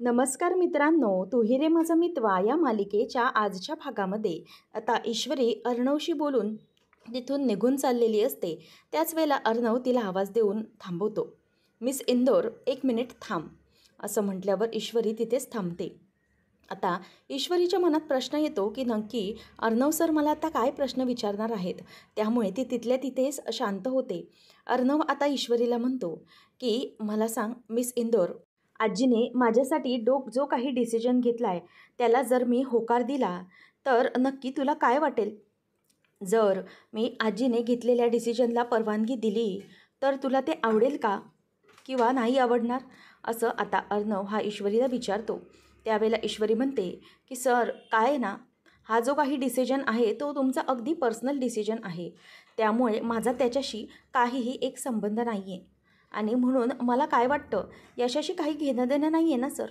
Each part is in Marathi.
नमस्कार मित्रांनो, तू ही रे माझा मितवा या मालिकेच्या आजच्या भागामध्ये आता ईश्वरी अर्णवशी बोलून तिथून निघून चाललेली असते. त्याच वेळेला अर्णव तिला आवाज देऊन थांबवतो. मिस इंदोर, 1 मिनिट थांब, असं म्हटल्यावर ईश्वरी तिथेच थांबते. आता ईश्वरीच्या मनात प्रश्न येतो की नक्की अर्णव सर मला आता काय प्रश्न विचारणार आहेत. त्यामुळे ती तिथल्या तिथेच शांत होते. अर्णव आता ईश्वरीला म्हणतो की मला सांग मिस इंदोर, आजीने माझ्यासाठी जो काही डिसिजन घेतला आहे त्याला जर मी होकार दिला तर नक्की तुला काय वाटेल? जर मी आजीने घेतलेल्या डिसिजनला परवानगी दिली तर तुला ते आवडेल का किंवा नाही आवडणार? असं आता अर्णव हा ईश्वरीला विचारतो. त्यावेळेला ईश्वरी म्हणते की सर काय आहे ना, हा जो काही डिसिजन आहे तो तुमचा अगदी पर्सनल डिसिजन आहे. त्यामुळे माझा त्याच्याशी काहीही एक संबंध नाही आहे आणि म्हणून मला काय वाटतं याच्याशी काही घेणं देणं नाही आहे ना सर.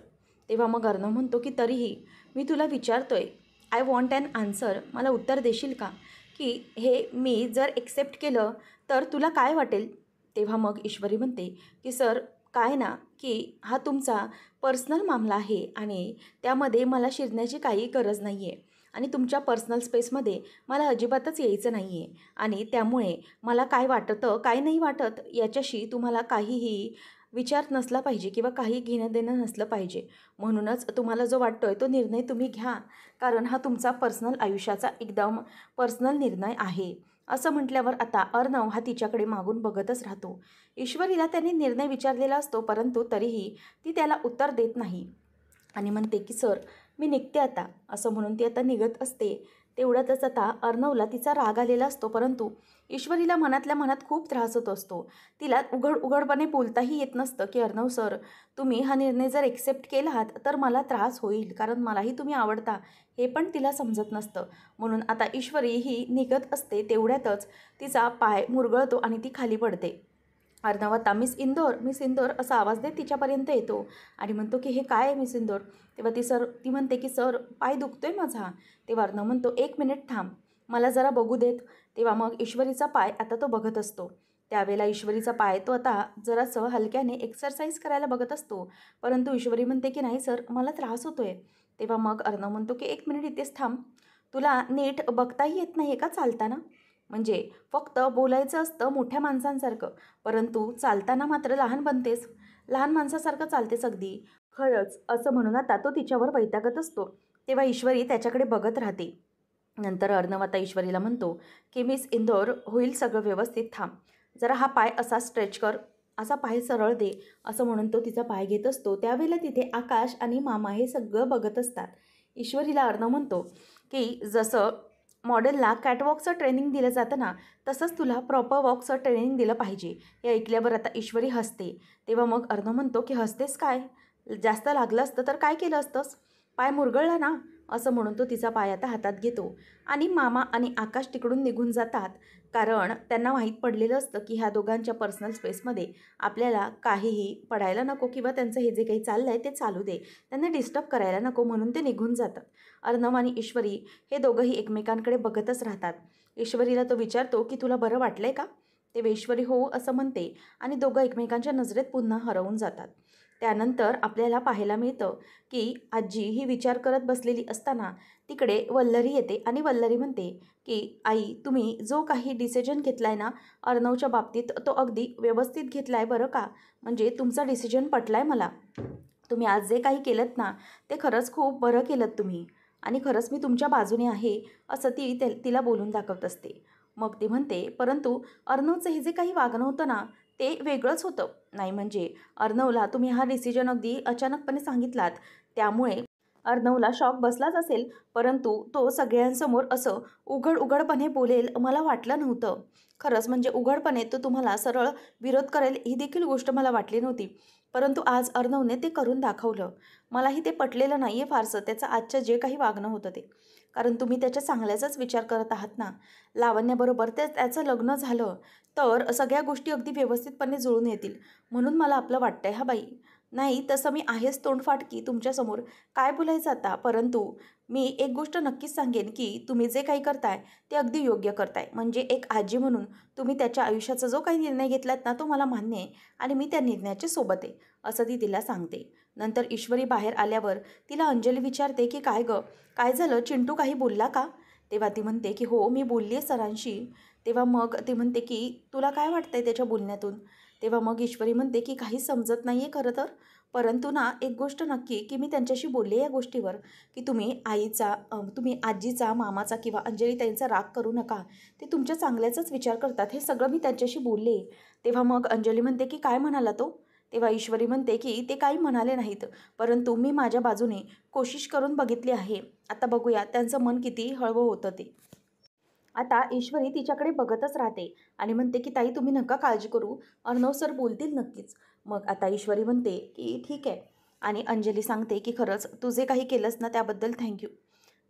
तेव्हा मग अर्णव म्हणतो की तरीही मी तुला विचारतोय, आय वॉन्ट ॲन आन्सर, मला उत्तर देशील का की हे मी जर एक्सेप्ट केलं तर तुला काय वाटेल? तेव्हा मग ईश्वरी म्हणते की सर काय ना की हा तुमचा पर्सनल मामला आहे आणि त्यामध्ये मला शिरण्याची काही गरज नाही आहे आणि तुमच्या पर्सनल स्पेसमध्ये मला अजिबातच यायचं नाही आहे आणि त्यामुळे मला काय वाटतं काय नाही वाटत याच्याशी तुम्हाला काहीही विचार नसला पाहिजे किंवा काही घेणं देणं नसलं पाहिजे. म्हणूनच तुम्हाला जो वाटतो आहे तो निर्णय तुम्ही घ्या, कारण हा तुमचा पर्सनल आयुष्याचा एकदम पर्सनल निर्णय आहे. असं म्हटल्यावर आता अर्णव हा तिच्याकडे मागून बघतच राहतो. ईश्वरीला त्याने निर्णय विचारलेला असतो, परंतु तरीही ती त्याला उत्तर देत नाही आणि म्हणते की सर मी निघते आता, असं म्हणून ती आता निघत असते. तेवढ्यातच आता अर्णवला तिचा राग आलेला असतो, परंतु ईश्वरीला मनातल्या मनात खूप त्रास होत असतो. तिला उघडपणे बोलताही येत नसतं की अर्णव सर तुम्ही हा निर्णय जर एक्सेप्ट केलात तर मला त्रास होईल, कारण मलाही तुम्ही आवडता, हे पण तिला समजत नसतं. म्हणून आता ईश्वरी ही निघत असते. तेवढ्यातच तिचा पाय मुरगळतो आणि ती खाली पडते. अर्णव आता मिस इंदोर असा आवाज देत तिच्यापर्यंत येतो आणि म्हणतो की हे काय आहे मिस इंदोर? तेव्हा ती म्हणते की सर पाय दुखतोय माझा. तेव्हा अर्णव म्हणतो 1 मिनिट थांब, मला जरा बघू देत. तेव्हा मग ईश्वरीचा पाय आता तो बघत असतो. त्यावेळेला ईश्वरीचा पाय तो आता जरासं हलक्याने एक्सरसाइज करायला बघत असतो, परंतु ईश्वरी म्हणते की नाही सर मला त्रास होतोय. तेव्हा मग अर्णव म्हणतो की 1 मिनिट इथेच थांब, तुला नीट बघताही येत नाही आहे का चालताना? म्हणजे फक्त बोलायचं असतं मोठ्या माणसांसारखं, परंतु चालताना मात्र लहान बनतेस, लहान माणसासारखं चालतेस अगदी. खरंच, असं म्हणून आता तो तिच्यावर वैतागत असतो. तेव्हा ईश्वरी त्याच्याकडे बघत राहते. नंतर अर्णव आता ईश्वरीला म्हणतो की मिस इंदोर होईल सगळं व्यवस्थित, थांब जरा, हा पाय असा स्ट्रेच कर, असा पाय सरळ दे, असं म्हणून तो तिचा पाय घेत असतो. त्यावेळेला तिथे आकाश आणि मामा हे सगळं बघत असतात. ईश्वरीला अर्णव म्हणतो की जसं मॉडेलला कॅटवॉकचं ट्रेनिंग दिलं जातं ना, तसंच तुला प्रॉपर वॉकचं ट्रेनिंग दिलं पाहिजे. हे ऐकल्यावर आता ईश्वरी हसते. तेव्हा मग अर्णव म्हणतो की हसतेस काय, जास्त लागलं असतं तर काय केलं असतंस, पाय मुरगळला ना, असं म्हणून तो तिचा पाय आता हातात घेतो आणि मामा आणि आकाश तिकडून निघून जातात. कारण त्यांना माहीत पडलेलं असतं की ह्या दोघांच्या पर्सनल स्पेसमध्ये आपल्याला काहीही पडायला नको किंवा त्यांचं हे जे काही चाललं आहे ते चालू दे, त्यांना डिस्टर्ब करायला नको, म्हणून ते निघून जातात. अर्णव आणि ईश्वरी हे दोघंही एकमेकांकडे बघतच राहतात. ईश्वरीला तो विचारतो की तुला बरं वाटलं आहे का? तेव्हा ईश्वरी हो असं म्हणते आणि दोघं एकमेकांच्या नजरेत पुन्हा हरवून जातात. त्यानंतर आपल्याला पाहायला मिळतं की आजी ही विचार करत बसलेली असताना तिकडे वल्लरी येते आणि वल्लरी म्हणते की आई, तुम्ही जो काही डिसिजन घेतला आहे ना अर्णवच्या बाबतीत, तो अगदी व्यवस्थित घेतला आहे बरं का, म्हणजे तुमचा डिसिजन पटला आहे मला. तुम्ही आज जे काही केलंत ना ते खरंच खूप बरं केलंत तुम्ही आणि खरंच मी तुमच्या बाजूने आहे, असं तिला बोलून दाखवत असते. मग ती म्हणते परंतु अर्णवचं हे जे काही वागणं होतं ना ते वेगळंच होतं. नाही म्हणजे अर्णवला तुम्ही हा डिसिजन अगदी अचानकपणे सांगितलात, त्यामुळे अर्णवला शॉक बसलाच असेल, परंतु तो सगळ्यांसमोर असं उघडपणे बोलेल मला वाटलं नव्हतं. खरंच म्हणजे उघडपणे तो तुम्हाला सरळ विरोध करेल ही देखील गोष्ट मला वाटली नव्हती, परंतु आज अर्णवने ते करून दाखवलं. मलाही ते पटलेलं नाही आहे फारसं, त्याचं आजचं जे काही वागणं होतं ते, कारण तुम्ही त्याच्या चांगल्याचाच विचार करत आहात ना. लावण्याबरोबर त्याचं लग्न झालं तर सगळ्या गोष्टी अगदी व्यवस्थितपणे जुळून येतील, म्हणून मला आपलं वाटतं आहे. हा बाई, नाही तसं मी आहेच तोंडफाटकी तुमच्यासमोर, काय बोलायचं आता, परंतु मी एक गोष्ट नक्कीच सांगेन की तुम्ही जे काही करताय ते अगदी योग्य करताय. म्हणजे एक आजी म्हणून तुम्ही त्याच्या आयुष्याचा जो काही निर्णय घेतलात ना तो मला मान्य आहे आणि मी त्या निर्णयाच्या सोबत आहे, असं ती तिला सांगते. नंतर ईश्वरी बाहेर आल्यावर तिला अंजली विचारते की काय गं, काय झालं, चिंटू काही बोलला का? तेव्हा ती म्हणते की हो, मी बोलली आहे सरांशी. तेव्हा मग ती म्हणते की तुला काय वाटतंय त्याच्या बोलण्यातून? तेव्हा मग ईश्वरी म्हणते की काहीच समजत नाही आहे खरं तर. परंतु ना एक गोष्ट नक्की की मी त्यांच्याशी बोलले या गोष्टीवर की तुम्ही आजीचा, मामाचा किंवा अंजलीताईंचा राग करू नका. ते तुमच्या चांगल्याचाच विचार करतात. हे सगळं मी त्यांच्याशी बोलले. तेव्हा मग अंजली म्हणते की काय म्हणाला तो? तेव्हा ईश्वरी म्हणते की ते काही म्हणाले नाहीत, परंतु मी माझ्या बाजूने कोशिश करून बघितली आहे. आता बघूया त्यांचं मन किती हळवं होतं ते. आता ईश्वरी तिच्याकडे बघतच राहते आणि म्हणते की ताई तुम्ही नका काळजी करू, अर्णव सर बोलतील नक्कीच. मग आता ईश्वरी म्हणते की ठीक आहे आणि अंजली सांगते की खरंच तू जे काही केलंस ना त्याबद्दल थँक्यू.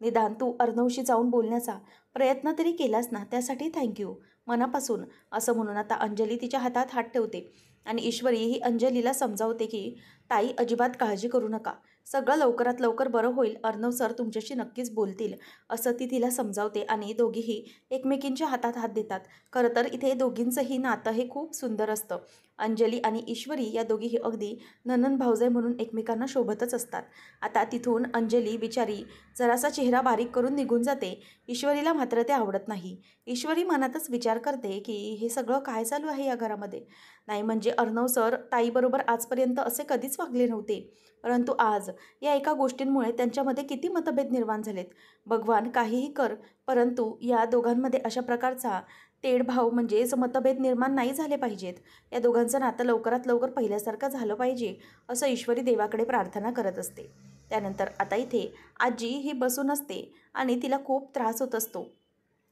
निदान तू अर्णवशी जाऊन बोलण्याचा प्रयत्न तरी केलास ना, त्यासाठी थँक्यू मनापासून, असं म्हणून आता अंजली तिच्या हातात हात ठेवते आणि ईश्वरी ही अंजलीला समजावते की ताई अजिबात काळजी करू नका, सगळं लवकरात लवकर बरं होईल, अर्णव सर तुमच्याशी नक्कीच बोलतील, असं ती तिला समजावते आणि दोघीही एकमेकींच्या हातात हात देतात. खरं तर इथे दोघींचंही नातं हे खूप सुंदर असतं. अंजली आणि ईश्वरी या दोघीही अगदी नणंद भावजाई म्हणून एकमेकांना शोभतच असतात. आता तिथून अंजली बिचारी जरासा चेहरा बारीक करून निघून जाते. ईश्वरीला मात्र ते आवडत नाही. ईश्वरी मनातच विचार करते की हे सगळं काय चालू आहे या घरामध्ये. नाही म्हणजे अर्णव सर ताईबरोबर आजपर्यंत असे कधीच वागले नव्हते, परंतु आज या एका गोष्टींमुळे त्यांच्यामध्ये किती मतभेद निर्माण झालेत. भगवान काहीही कर, परंतु या दोघांमध्ये अशा प्रकारचा तेढभाव म्हणजेच मतभेद निर्माण नाही झाले पाहिजेत. या दोघांचं नातं लवकरात लवकर पहिल्यासारखं झालं पाहिजे, असं ईश्वरी देवाकडे प्रार्थना करत असते. त्यानंतर आता इथे आजी ही बसून असते आणि तिला खूप त्रास होत असतो.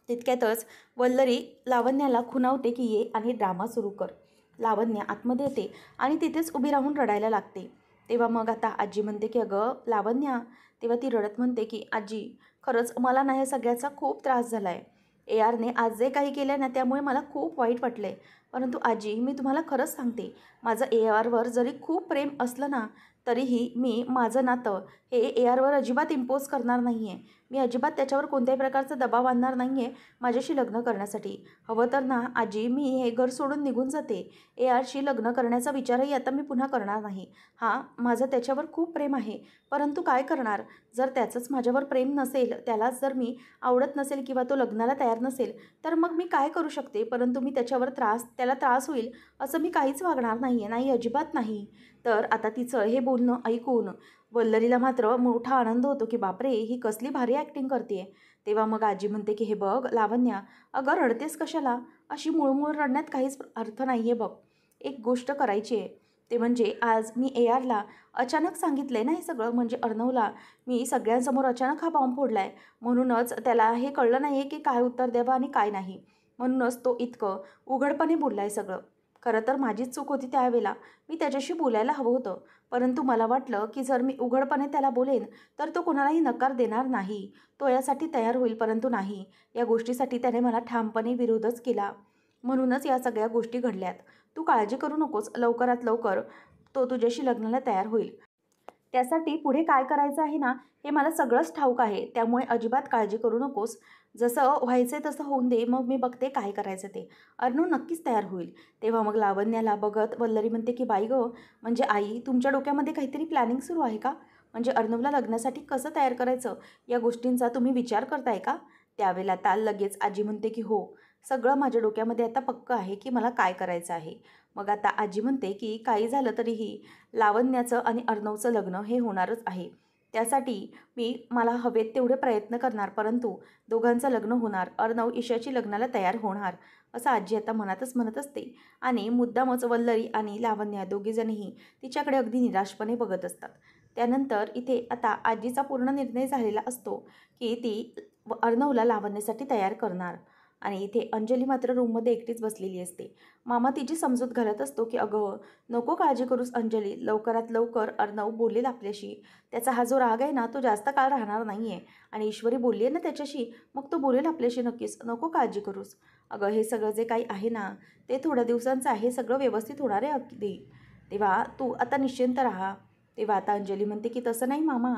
तितक्यातच वल्लरी लावण्याला खुणावते की ये आणि ड्रामा सुरू कर. लावण्य आतमध्ये येते आणि तिथेच उभी राहून रडायला लागते. तेव्हा मग आता आजी म्हणते की अगं लावण्या, तेव्हा ती रडत म्हणते की आजी खरंच मला ना ह्या सगळ्याचा खूप त्रास झाला आहे. ARने आज जे काही केलं आहे ना त्यामुळे मला खूप वाईट वाटलं आहे. परंतु आजी मी तुम्हाला खरंच सांगते, माझं ARवर जरी खूप प्रेम असलं ना तरीही मी माझं नातं हे ARवर अजिबात इम्पोज करणार नाही आहे. मी अजिबात त्याच्यावर कोणत्याही प्रकारचा दबाव आणणार नाही आहे माझ्याशी लग्न करण्यासाठी. हवं तर ना आजी मी हे घर सोडून निघून जाते. ARशी लग्न करण्याचा विचारही आता मी पुन्हा करणार नाही. हां, माझं त्याच्यावर खूप प्रेम आहे, परंतु काय करणार, जर त्याचंच माझ्यावर प्रेम नसेल, त्यालाच जर मी आवडत नसेल किंवा तो लग्नाला तयार नसेल तर मग मी काय करू शकते. परंतु मी त्याला त्रास होईल असं मी काहीच वागणार नाही आहे, नाही अजिबात नाही. तर आता तिचं हे बोलणं ऐकून वल्लरीला मात्र मोठा आनंद होतो की बापरे ही कसली भारी ॲक्टिंग करते. तेव्हा मग आजी म्हणते की हे बघ लावण्या, अगं रडतेस कशाला, अशी मुळमुळ रडण्यात काहीच अर्थ नाही आहे. बघ एक गोष्ट करायची आहे, ते म्हणजे आज मी ARला अचानक सांगितलं आहे ना हे सगळं, म्हणजे अर्णवला मी सगळ्यांसमोर अचानक हा बॉम्ब फोडला आहे, म्हणूनच त्याला हे कळलं नाही आहे की काय उत्तर द्यावं आणि काय नाही, म्हणूनच तो इतकं उघडपणे बोलला आहे सगळं. खरं तर माझीच चूक होती त्यावेळेला, मी त्याच्याशी बोलायला हवं होतं, परंतु मला वाटलं की जर मी उघडपणे त्याला बोलेन तर तो कोणालाही नकार देणार नाही, तो यासाठी तयार होईल, परंतु नाही, या गोष्टीसाठी त्याने मला ठामपणे विरोधच केला, म्हणूनच या सगळ्या गोष्टी घडल्यात. तू काळजी करू नकोस, लवकरात लवकर तो तुझ्याशी लग्नाला तयार होईल. त्यासाठी पुढे काय करायचं आहे ना हे मला सगळंच ठाऊक आहे, त्यामुळे अजिबात काळजी करू नकोस. जसं व्हायचं आहे तसं होऊन दे, मग मी बघते काय करायचं ते. अर्णव नक्कीच तयार होईल. तेव्हा मग लावण्याला बघत वल्लरी म्हणते की बाई गं, म्हणजे आई तुमच्या डोक्यामध्ये काहीतरी प्लॅनिंग सुरू आहे का? म्हणजे अर्णवला लग्नासाठी कसं तयार करायचं या गोष्टींचा तुम्ही विचार करताय का? त्यावेळेला आता लगेच आजी म्हणते की हो, सगळं माझ्या डोक्यामध्ये आता पक्कं आहे की मला काय करायचं आहे. मग आता आजी म्हणते की काही झालं तरीही लावण्याचं आणि अर्णवचं लग्न हे होणारच आहे. त्यासाठी मला हवेत तेवढे प्रयत्न करणार, परंतु दोघांचं लग्न होणार, अर्णव ईशाची लग्नाला तयार होणार, असं आजी आता मनातच म्हणत असते आणि मुद्दामच वल्लरी आणि लावण्या दोघीजणीही तिच्याकडे अगदी निराशपणे बघत असतात. त्यानंतर इथे आता आजीचा पूर्ण निर्णय झालेला असतो की ती अर्णवला लावण्यासाठी तयार करणार आणि इथे अंजली मात्र रूममध्ये एकटीच बसलेली असते. मामा तिची समजूत घालत असतो की अगं नको काळजी करूस अंजली, लवकरात लवकर अर्णव बोलेल आपल्याशी, त्याचा हा जो राग आहे ना तो जास्त काळ राहणार नाही आहे आणि ईश्वरी बोलली आहे ना त्याच्याशी, मग तो बोलेल आपल्याशी नक्कीच, नको काळजी करूस. अगं हे सगळं जे काही आहे ना ते थोड्या दिवसांचं आहे, सगळं व्यवस्थित होणार आहे अगदी, तेव्हा तू आता निश्चिंत राहा. तेव्हा आता अंजली म्हणते की तसं नाही मामा,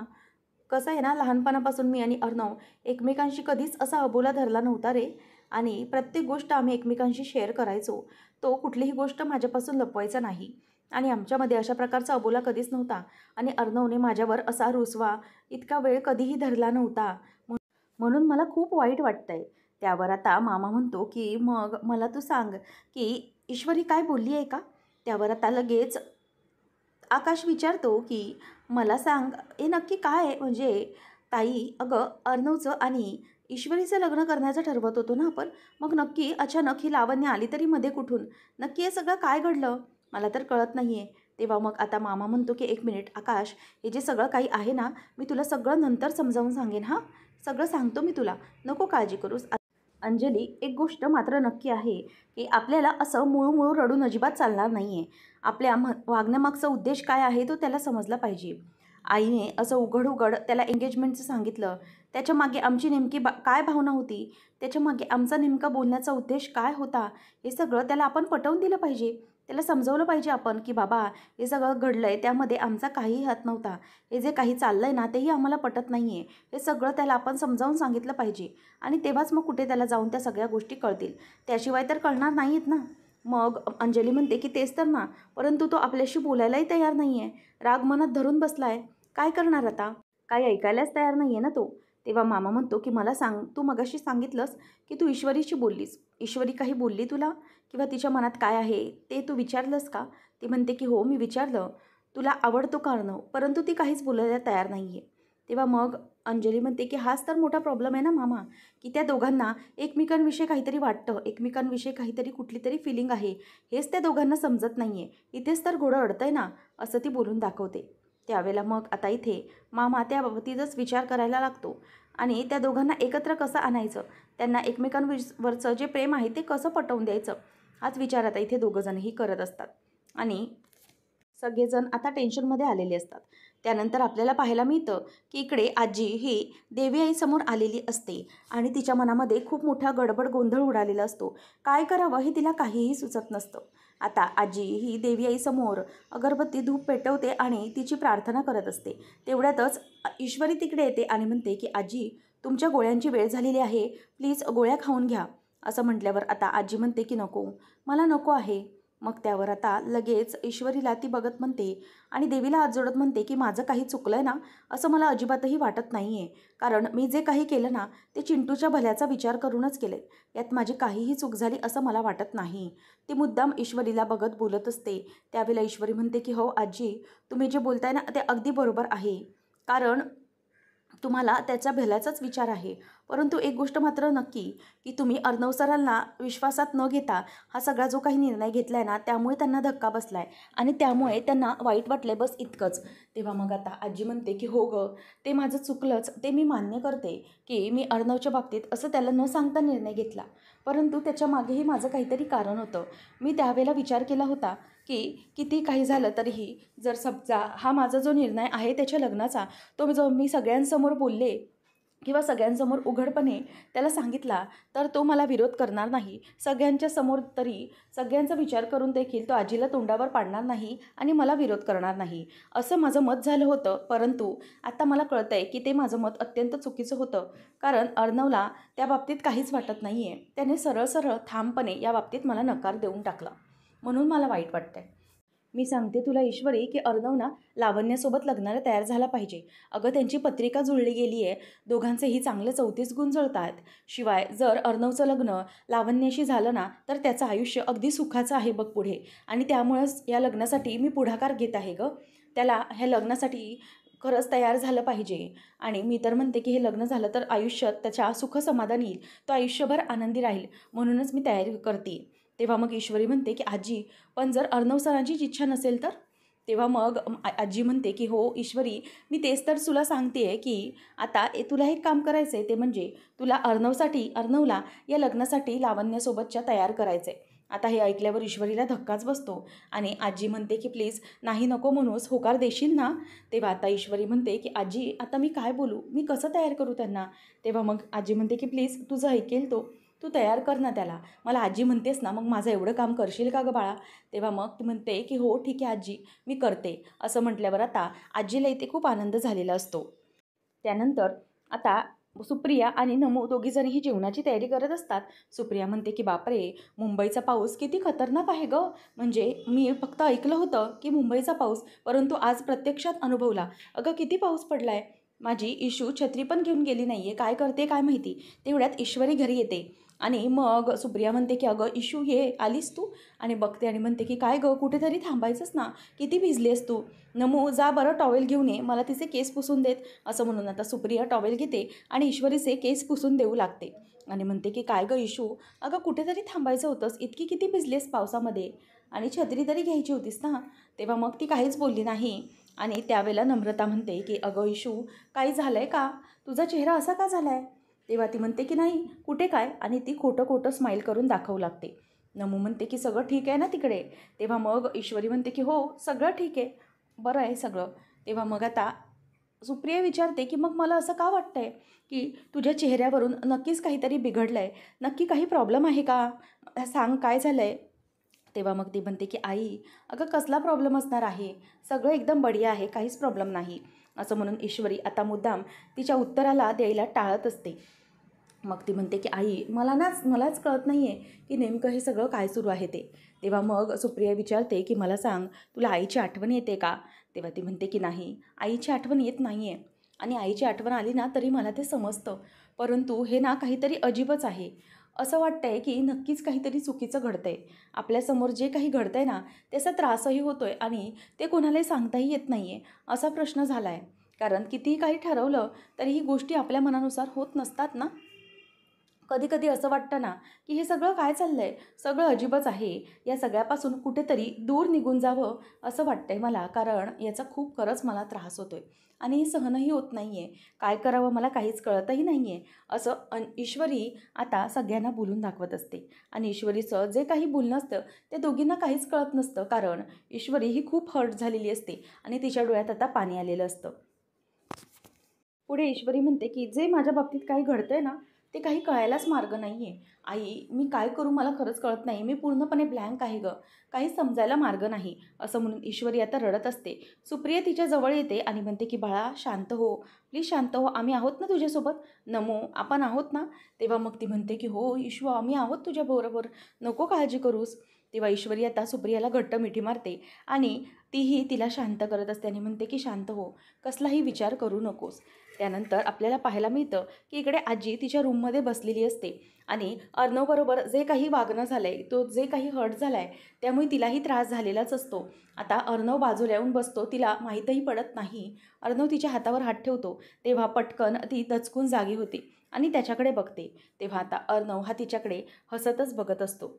कसं आहे ना लहानपणापासून मी आणि अर्णव एकमेकांशी कधीच असा अबोला धरला नव्हता रे, आणि प्रत्येक गोष्ट आम्ही एकमेकांशी शेअर करायचो, तो कुठलीही गोष्ट माझ्यापासून लपवायचा नाही. आणि आमच्यामध्ये अशा प्रकारचा अबोला कधीच नव्हता आणि अर्णवने माझ्यावर असा रुसवा इतका वेळ कधीही धरला नव्हता. म्हणून मला खूप वाईट वाटतंय. त्यावर आता मामा म्हणतो की मग मला तू सांग की ईश्वरी काय बोलली आहे का? त्यावर आता लगेच आकाश विचारतो की मला सांग हे नक्की काय आहे? म्हणजे ताई, अगं अर्णवचं आणि ईश्वरीचं लग्न करायचं ठरवत होतो ना आपण. मग नक्की अचानक ही लावण्य आली तरी मध्ये कुठून? नक्की हे सगळं काय घडलं? मला तर कळत नाही आहे. तेव्हा मग आता मामा म्हणतो की एक मिनिट आकाश, हे जे सगळं काही आहे ना, मी तुला सगळं नंतर समजावून सांगेन हां. सगळं सांगतो मी तुला. नको काळजी करूस. अंजली, एक गोष्ट मात्र नक्की आहे की आपल्याला असं मुळू रडून अजिबात चालणार नाही आहे. आपल्या वागण्यामागचा उद्देश काय आहे तो त्याला समजला पाहिजे. आईने असं उघड उघड त्याला एंगेजमेंटचं सांगितलं. त्याच्यामागे आमची नेमकी काय भावना होती, त्याच्यामागे आमचा नेमका बोलण्याचा उद्देश काय होता, हे सगळं त्याला आपण पटवून दिलं पाहिजे. त्याला समजवलं पाहिजे आपण की बाबा, हे सगळं घडलं आहे त्यामध्ये आमचा काहीही हात नव्हता. हे जे काही चाललं आहे ना तेही आम्हाला पटत नाही आहे. हे सगळं त्याला आपण समजावून सांगितलं पाहिजे आणि तेव्हाच मग कुठे त्याला जाऊन त्या सगळ्या गोष्टी कळतील. त्याशिवाय तर कळणार नाहीत ना. मग अंजली म्हणते की तेच तर ना, परंतु तो आपल्याशी बोलायलाही तयार नाही आहे. राग मनात धरून बसला आहे. काय करणार आता? काही ऐकायलाच तयार नाही आहे ना तो. तेव्हा मामा म्हणतो की मला सांग, तू मगाशी सांगितलंस की तू ईश्वरीशी बोललीस. ईश्वरी काही बोलली तुला? किंवा तिच्या मनात काय आहे ते तू विचारलंस का? ती म्हणते की हो, मी विचारलं. तुला आवडतो का अर्णव? परंतु ती काहीच बोलायला तयार नाही आहे. तेव्हा मग अंजली म्हणते की हाच तर मोठा प्रॉब्लेम आहे ना मामा, की त्या दोघांना एकमेकांविषयी काहीतरी वाटतं, एकमेकांविषयी काहीतरी कुठली तरी फिलिंग आहे, हेच त्या दोघांना समजत नाही आहे. इथेच तर घोडं अडतंय ना, असं ती बोलून दाखवते. त्यावेळेला मग आता इथे मामा त्या बाबतीतच विचार करायला लागतो आणि त्या दोघांना एकत्र कसं आणायचं, त्यांना एकमेकांवरचं जे प्रेम आहे ते कसं पटवून द्यायचं, हाच विचार आता इथे दोघंजणही करत असतात. आणि सगळेजण आता टेन्शनमध्ये आलेले असतात. त्यानंतर आपल्याला पाहायला मिळतं की इकडे आजी ही देवी आईसमोर आलेली असते आणि तिच्या मनामध्ये खूप मोठा गडबड गोंधळ उडालेला असतो. काय करावं हे तिला काहीही सुचत नसतं. आता आजी ही देवी आईसमोर अगरबत्ती धूप पेटवते आणि तिची प्रार्थना करत असते. तेवढ्यातच ईश्वरी तिकडे येते आणि म्हणते की आजी, तुमच्या गोळ्यांची वेळ झालेली आहे, प्लीज गोळ्या खाऊन घ्या. असं म्हटल्यावर आता आजी म्हणते की नको, मला नको आहे. मग त्यावर आता लगेच ईश्वरीला ती बघत म्हणते आणि देवीला हात जोडत म्हणते की माझं काही चुकलं आहे ना, असं मला अजिबातही वाटत नाही आहे. कारण मी जे काही केलं ना ते चिंटूच्या भल्याचा विचार करूनच केले. यात माझी काहीही चूक झाली असं मला वाटत नाही. ती मुद्दाम ईश्वरीला बघत बोलत असते. त्यावेळेला ईश्वरी म्हणते की हो आजी, तुम्ही जे बोलताय ना ते अगदी बरोबर आहे. कारण तुम्हाला त्याच्या भल्याचाच विचार आहे. परंतु एक गोष्ट मात्र नक्की की तुम्ही अर्णव सरांना विश्वासात न घेता हा सगळा जो काही निर्णय घेतला आहे ना, त्यामुळे त्यांना धक्का बसला आहे आणि त्यामुळे त्यांना वाईट वाटलं आहे, बस इतकंच. तेव्हा मग आता आजी म्हणते की हो गं, ते माझं चुकलंच, ते मी मान्य करते की मी अर्णवच्या बाबतीत असं त्याला न सांगता निर्णय घेतला. परंतु त्याच्या मागेही माझं काहीतरी कारण होतं. मी त्यावेळेला विचार केला होता की किती काही झालं तरीही जर समजा हा माझा जो निर्णय आहे त्याच्या लग्नाचा, तो जो मी सगळ्यांसमोर बोलले किंवा सगळ्यांसमोर उघडपणे त्याला सांगितला तर तो मला विरोध करणार नाही. सगळ्यांच्या समोर तरी सगळ्यांचा विचार करून देखील तो आजीला तोंडावर पाडणार नाही आणि मला विरोध करणार नाही, असं माझं मत झालं होतं. परंतु आता मला कळतं आहे की ते माझं मत अत्यंत चुकीचं होतं. कारण अर्णवला त्या बाबतीत काहीच वाटत नाही आहे. त्याने सरळ सरळ ठामपणे या बाबतीत मला नकार देऊन टाकला. म्हणून मला वाईट वाटतं आहे. मी सांगते तुला ईश्वरी की अर्णव ना लावण्यासोबत लग्नाला तयार झाला पाहिजे. अगं त्यांची पत्रिका जुळली गेली आहे. दोघांचेही चांगले 34 गुण जुळतात. शिवाय जर अर्णवचं लग्न लावण्याशी झालं ना तर त्याचं आयुष्य अगदी सुखाचं आहे बघ पुढे. आणि त्यामुळंच या लग्नासाठी मी पुढाकार घेत आहे गं. त्याला ह्या लग्नासाठी खरंच तयार झालं पाहिजे. आणि मी तर म्हणते की हे लग्न झालं तर आयुष्यात त्याच्या सुख समाधान येईल, तो आयुष्यभर आनंदी राहील. म्हणूनच मी तयारी करते. तेव्हा मग ईश्वरी म्हणते की आजी, पण जर अर्णव सरांचीच इच्छा नसेल तर? तेव्हा मग आजी म्हणते की हो ईश्वरी, मी तेच तर तुला सांगते आहे की आता तुला एक काम करायचं आहे, ते म्हणजे तुला अर्णवला या लग्नासाठी लावण्यासोबतच्या तयार करायचं आहे. आता हे ऐकल्यावर ईश्वरीला धक्काच बसतो आणि आजी म्हणते की प्लीज नाही नको म्हणूस, होकार देशील ना? तेव्हा आता ईश्वरी म्हणते की आजी, आता मी काय बोलू, मी कसं तयार करू त्यांना? तेव्हा मग आजी म्हणते की प्लीज तुझं ऐकेल तो, तू तयार कर ना त्याला. मला आजी म्हणतेस ना, मग माझं एवढं काम करशील का गं बाळा? तेव्हा मग ती म्हणते की हो ठीक आहे आजी, मी करते. असं म्हटल्यावर आता आजीला इथे खूप आनंद झालेला असतो. त्यानंतर आता सुप्रिया आणि नमू दोघीजणीही जेवणाची तयारी करत असतात. सुप्रिया म्हणते की बापरे, मुंबईचा पाऊस किती खतरनाक आहे गं. म्हणजे मी फक्त ऐकलं होतं की मुंबईचा पाऊस, परंतु आज प्रत्यक्षात अनुभवला. अगं किती पाऊस पडलाय. माझी इशू छत्री पण घेऊन गेली नाहीये, काय करते काय माहिती. तेवढ्यात ईश्वरी घरी येते आणि मग सुप्रिया म्हणते की अगं इशू ये आलीस तू. आणि बघते आणि म्हणते की काय गं, कुठेतरी थांबायचंच ना, किती भिजलीस तू. नमू जा बरं टॉवेल घेऊन ये, मला तिचे केस पुसून देत. असं म्हणून आता सुप्रिया टॉवेल घेते आणि ईश्वरीचे केस पुसून देऊ लागते आणि म्हणते की काय गं इशू, अगं कुठेतरी थांबायचं होतंस, इतकी किती भिजलीस पावसामध्ये आणि छत्री तरी घ्यायची होतीस ना. तेव्हा मग ती काहीच बोलली नाही. आणि त्यावेळेला नम्रता म्हणते की अगं इशू, काही झालं आहे का, तुझा चेहरा असा का झाला आहे. तेव्हा ती म्हणते की नाही कुठे काय, आणि ती खोटं खोटं स्माईल करून दाखवू लागते. नमू म्हणते की सगळं ठीक आहे ना तिकडे. तेव्हा मग ईश्वरी म्हणते की हो सगळं ठीक आहे, बरं आहे सगळं. तेव्हा मग आता सुप्रिया विचारते की मग मला असं का वाटतंय की तुझ्या चेहऱ्यावरून नक्कीच काहीतरी बिघडलं आहे, नक्की काही प्रॉब्लेम आहे का, सांग काय झालं आहे. तेव्हा मग ती म्हणते की आई, अगं कसला प्रॉब्लेम असणार आहे, सगळं एकदम बढिया आहे, काहीच प्रॉब्लेम नाही. असं म्हणून ईश्वरी आता मुद्दाम तिच्या उत्तराला द्यायला टाळत असते. मग ती म्हणते की आई मलाच कळत नाही आहे की नेमकं हे सगळं काय सुरू आहे ते. तेव्हा मग सुप्रिया विचारते की मला सांग, तुला आईची आठवण येते का. तेव्हा ती म्हणते की नाही, आईची आठवण येत नाही आहे, आणि आईची आठवण आली ना तरी मला ते समजतं, परंतु हे ना काहीतरी अजीबच आहे. असं वाटतं आहे की नक्कीच काहीतरी चुकीचं घडतं आहे, आपल्यासमोर जे काही घडतं आहे ना त्याचा त्रासही होतो आहे आणि ते कोणालाही सांगताही येत नाही आहे, असा प्रश्न झाला आहे. कारण कितीही काही ठरवलं तरी ही गोष्टी आपल्या मनानुसार होत नसतात ना. कधी कधी असं वाटतं ना की हे सगळं काय चाललं आहे, सगळं अजीबच आहे, या सगळ्यापासून कुठेतरी दूर निघून जावं असं वाटतंय मला, कारण याचा खूप खरंच मला त्रास होतो आहे आणि सहनही होत नाही आहे. काय करावं मला काहीच कळतही नाही आहे. असं ईश्वरी आता सगळ्यांना बोलून दाखवत असते आणि ईश्वरीचं जे काही बोलणं असतं ते दोघींना काहीच कळत नसतं, कारण ईश्वरी ही खूप हर्ट झालेली असते आणि तिच्या डोळ्यात आता पाणी आलेलं असतं. पुढे ईश्वरी म्हणते की जे माझ्या बाबतीत काही घडतंय ना ते काही कळायलाच मार्ग नाही आहे. आई मी काय करू मला खरंच कळत नाही, मी पूर्णपणे ब्लँक आहे गं, काही समजायला मार्ग नाही. असं म्हणून ईश्वरी आता रडत असते. सुप्रिया तिच्या जवळ येते आणि म्हणते की बाळा शांत हो, प्लीज शांत हो, आम्ही आहोत ना तुझ्यासोबत. नमो आपण आहोत ना. तेव्हा मग ती म्हणते की हो ईश्व आम्ही आहोत तुझ्याबरोबर, नको काळजी करूस. तेव्हा ईश्वरी आता सुप्रियाला घट्ट मिठी मारते आणि तीही तिला शांत करत असते आणि म्हणते की शांत हो, कसलाही विचार करू नकोस. त्यानंतर आपल्याला पाहायला मिळतं की इकडे आजी तिच्या रूममध्ये बसलेली असते आणि अर्णवबरोबर जे काही वागणं झालं आहे, तो जे काही हर्ट झाला आहे त्यामुळे तिलाही त्रास झालेलाच असतो. आता अर्णव बाजूला येऊन बसतो, तिला माहीतही पडत नाही. अर्णव तिच्या हातावर हात ठेवतो तेव्हा पटकन ती दचकून जागी होते आणि त्याच्याकडे बघते. तेव्हा आता अर्णव हा तिच्याकडे हसतच बघत असतो.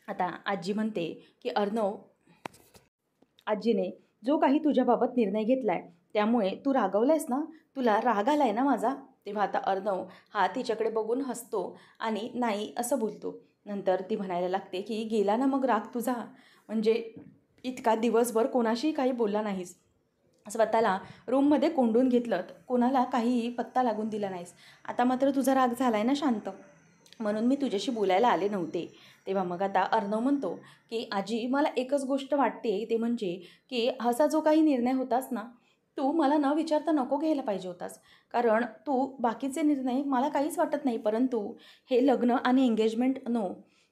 आता आजी म्हणते की अर्णव, आजीने जो काही तुझ्याबाबत निर्णय घेतला आहे त्यामुळे तू रागवलायस ना, तुला राग आलाय ना माझा. तेव्हा आता अर्णव हा तिच्याकडे बघून हसतो आणि नाही असं बोलतो. नंतर ती म्हणायला लागते की गेला ना मग राग तुझा, म्हणजे इतका दिवसभर कोणाशीही काही बोलला नाहीस, स्वतःला रूममध्ये कोंडून घेतलं, कोणाला काहीही पत्ता लागून दिला नाहीस, आता मात्र तुझा राग झाला आहे ना शांत, म्हणून मी तुझ्याशी बोलायला आले नव्हते. तेव्हा मग आता अर्णव म्हणतो की आजी मला एकच गोष्ट वाटते, ते म्हणजे की असा जो काही निर्णय होतास ना, तू मला न विचारता नको घ्यायला पाहिजे होतास. कारण तू बाकीचे निर्णय मला काहीच वाटत नाही, परंतु हे लग्न आणि एंगेजमेंट नो,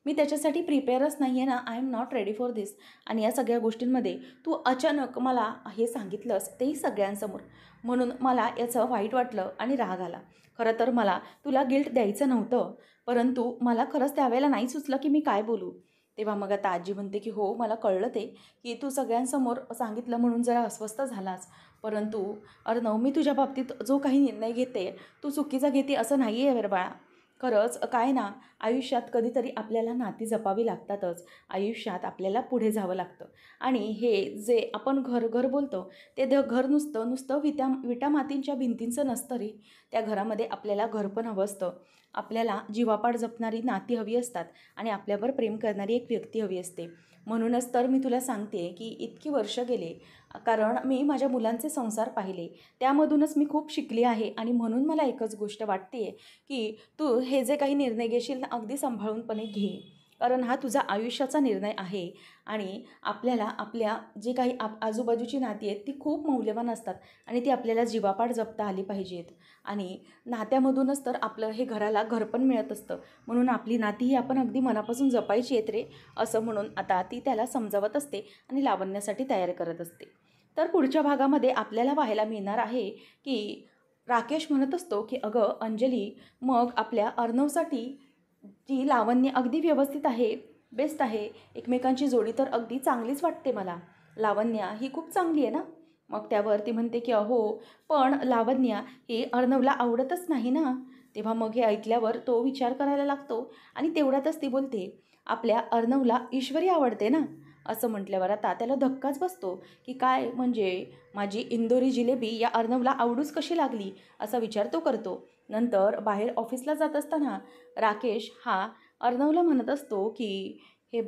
मी त्याच्यासाठी प्रिपेअरच नाही आहे ना, I am not ready for this. आणि या सगळ्या गोष्टींमध्ये तू अचानक मला हे सांगितलंस, तेही सगळ्यांसमोर, म्हणून मला याचं वाईट वाटलं आणि राग आला. खरं तर मला तुला गिल्ट द्यायचं नव्हतं, परंतु मला खरंच त्यावेळेला नाही सुचलं की मी काय बोलू. तेव्हा मग आता आजी म्हणते की हो मला कळलं ते, की तू सगळ्यांसमोर सांगितलं म्हणून जरा अस्वस्थ झालास, परंतु अर्णव मी तुझ्या बाबतीत जो काही निर्णय घेते तू चुकीचा घेते असं नाही आहे बरं बाळा. खरंच काय ना, आयुष्यात कधीतरी आपल्याला नाती जपावी लागतातच, आयुष्यात आपल्याला पुढे जावं लागतं. आणि हे जे आपण घर घर बोलतो ते घर नुसतं नुसतं विटा मातींच्या भिंतींचं नसतं रे. त्या घरामध्ये आपल्याला घर पण हवं असतं, आपल्याला जीवापाड जपणारी नाती हवी असतात आणि आपल्यावर प्रेम करणारी एक व्यक्ती हवी असते. म्हणूनच तर मी तुला सांगते की इतकी वर्ष गेले, कारण मी माझ्या मुलांचे संसार पाहिले, त्यामधूनच मी खूप शिकली आहे. आणि म्हणून मला एकच गोष्ट वाटते की तू हे जे काही निर्णय घेशील ना अगदी सांभाळूनपणे घे, कारण हा तुझा आयुष्याचा निर्णय आहे आणि आपल्याला आपल्या जे काही आजूबाजूची नाती आहेत ती खूप मौल्यवान असतात आणि ती आपल्याला जीवापाड जपता आली पाहिजेत. आणि नात्यामधूनच तर आपलं हे घराला घरपण मिळत असतं. म्हणून आपली नाती ही आपण अगदी मनापासून जपायची आहेत रे, असं म्हणून आता ती त्याला समजावत असते आणि लावण्यासाठी तयार करत असते. तर पुढच्या भागामध्ये आपल्याला पाहायला मिळणार आहे की राकेश म्हणत असतो की अगं अंजली, मग आपल्या अर्णवसाठी ती लावण्य अगदी व्यवस्थित आहे, बेस्ट आहे. एकमेकांची जोडी तर अगदी चांगलीच वाटते मला. लावण्या ही खूप चांगली आहे ना? मग त्यावर ती म्हणते की अहो, पण लावण्या ही अर्णवला आवडतच नाही ना. तेव्हा मग हे ऐकल्यावर तो विचार करायला लागतो आणि तेवढ्यातच ती बोलते, आपल्या अर्णवला ईश्वरी आवडते ना. असं म्हटल्यावर आता त्याला धक्काच बसतो की काय म्हणजे माझी इंदोरी जिलेबी या अर्णवला आवडूच कशी लागली, असा विचार तो करतो. नंतर बाहेर ऑफिसला जात असताना राकेश हा अर्णवला म्हणत असतो की हे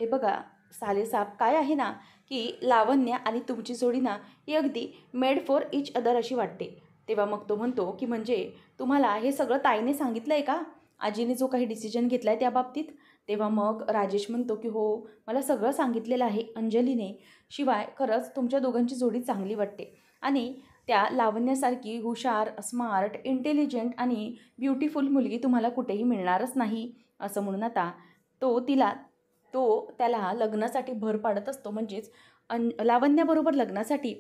बघा सालेसाब, काय आहे ना की लावण्या आणि तुमची जोडी ना ही अगदी मेड फॉर इच अदर अशी वाटते. तेव्हा मग तो म्हणतो की म्हणजे तुम्हाला हे सगळं ताईने सांगितलं आहे का, आजीने जो काही डिसिजन घेतला आहे त्या बाबतीत. तेव्हा मग राजेश म्हणतो की हो, मला सगळं सांगितलेलं आहे अंजलीने. शिवाय खरंच तुमच्या दोघांची जोडी चांगली वाटते आणि त्या लावण्यासारखी हुशार, स्मार्ट, इंटेलिजंट आणि ब्युटिफुल मुलगी तुम्हाला कुठेही मिळणारच नाही. असं म्हणून आता तो तिला त्याला लग्नासाठी भर पाडत असतो, म्हणजेच लावण्याबरोबर लग्नासाठी.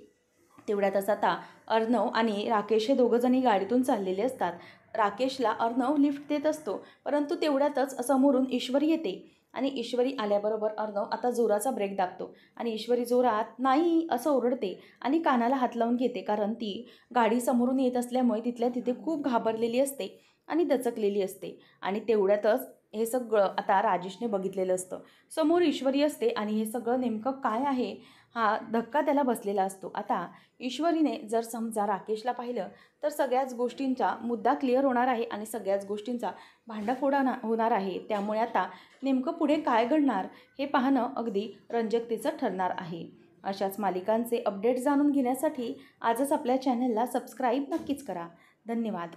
तेवढ्यातच आता अर्णव आणि राकेश हे दोघंजणी गाडीतून चाललेले असतात. राकेशला अर्णव लिफ्ट देत असतो, परंतु तेवढ्यातच समोरून ईश्वरी येते आणि ईश्वरी आल्याबरोबर अर्णव आता जोराचा ब्रेक दाबतो आणि ईश्वरी जोरात नाही असं ओरडते आणि कानाला हात लावून घेते, कारण ती गाडी समोरून येत असल्यामुळे तिथल्या तिथे खूप घाबरलेली असते आणि दचकलेली असते. आणि तेवढ्यातच हे सगळं आता राजेशने बघितलेलं असतं. समोर ईश्वरी असते आणि हे सगळं नेमकं काय आहे हा धक्का त्याला बसलेला असतो. आता ईश्वरीने जर समजा राकेशला पाहिलं तर सगळ्याच गोष्टींचा मुद्दा क्लिअर होणार आहे आणि सगळ्याच गोष्टींचा भांडाफोडा होणार आहे. त्यामुळे आता नेमकं पुढे काय घडणार हे पाहणं अगदी रंजकतेचं ठरणार आहे. अशाच मालिकांचे अपडेट जाणून घेण्यासाठी आजच आपल्या चॅनलला सबस्क्राईब नक्कीच करा. धन्यवाद.